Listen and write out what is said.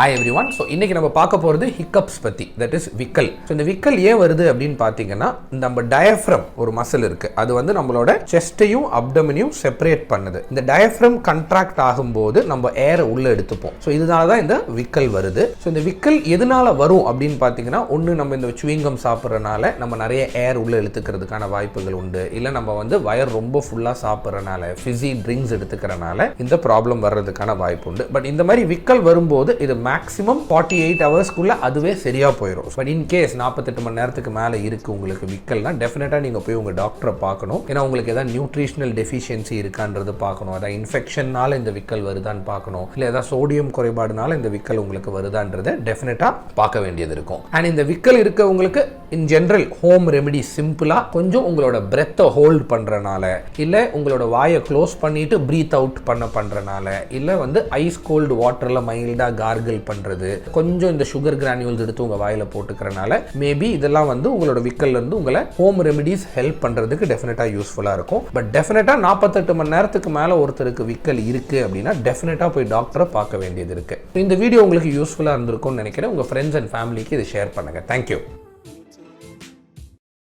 Hi everyone. So இன்னைக்கு நம்ம பார்க்க போறது hiccups பத்தி, that is விக்கல். So இந்த விக்கல் ஏன் வருது அப்படினு பாத்தீங்கன்னா, நம்ம டயஃப்ரம் ஒரு மசில் இருக்கு. அது வந்து நம்மளோட செஸ்டையும் அப்டமனையும் செப்பரேட் பண்ணுது. இந்த டயஃப்ரம் கண்ட்ராக்ட் ஆகும்போது நம்ம ஏர் உள்ள எடுத்துப்போம். So இதனால தான் இந்த விக்கல் வருது. So இந்த விக்கல் எதனால வரும் அப்படினு பாத்தீங்கன்னா, ஒன்னு நம்ம இந்த chewing-gum சாப்பிடுறனால நம்ம நிறைய ஏர் உள்ள இழுத்துக்கிறதுக்கான வாய்ப்புகள் உண்டு. இல்ல நம்ம வந்து வயர் ரொம்ப ஃபுல்லா சாப்பிடுறனால, fizzy drinks எடுத்துக்கிறனால இந்த ப்ராப்ளம் வர்றதுக்கான வாய்ப்பு உண்டு. பட் இந்த மாதிரி விக்கல் வரும்போது இது மேக்ஸிமம் 48 ஹவர்ஸ்க்குள்ள அதுவே சரியா போயிடும். பட் இன் கேஸ் 48 மணி நேரத்துக்கு மேல இருக்கு உங்களுக்கு விக்கல்னா டெஃபினட்டா நீங்க போய் உங்க டாக்டரை பார்க்கணும். ஏன்னா உங்களுக்கு ஏதாவது நியூட்ரிஷனல் டெஃபிஷியன்சி இருக்கான்றது பார்க்கணும். அதாவது இன்ஃபெக்ஷன்னால இந்த விக்கல் வருதான்னு பார்க்கணும். இல்லை ஏதாவது சோடியம் குறைபாடுனால இந்த விக்கல் உங்களுக்கு வருதான்றதை டெஃபினட்டா பார்க்க வேண்டியது இருக்கும். அண்ட் இந்த விக்கல் இருக்கவங்களுக்கு இன் ஜென்ரல் ஹோம் ரெமெடி சிம்பிளா கொஞ்சம் உங்களோட பிரெத்தை ஹோல்ட் பண்றனால, இல்ல உங்களோட வாயை க்ளோஸ் பண்ணிட்டு பிரீத் அவுட் பண்றனால, இல்ல வந்து ஐஸ் கோல்டு வாட்டர்ல மைல்டா கார்கிள் பண்றது, கொஞ்சம் இந்த சுகர் கிரானியூல்ஸ் எடுத்து உங்க வாயில போட்டுக்கிறனால மேபி இதெல்லாம் வந்து உங்களோட விக்கல்ல இருந்து உங்களை ஹோம் ரெமெடிஸ் ஹெல்ப் பண்றதுக்கு டெஃபினட்டா யூஸ்ஃபுல்லா இருக்கும். பட் டெஃபினட்டா 48 மணி நேரத்துக்கு மேல ஒருத்தருக்கு விக்கல் இருக்கு அப்படின்னா டெஃபினட்டா போய் டாக்டரை பார்க்க வேண்டியது இருக்கு. இந்த வீடியோ உங்களுக்கு யூஸ்ஃபுல்லா இருந்திருக்கும்னு நினைக்கிறேன். உங்க ஃப்ரெண்ட்ஸ் அண்ட் ஃபேமிலிக்கு இதை ஷேர் பண்ணுங்க. தேங்க்யூ.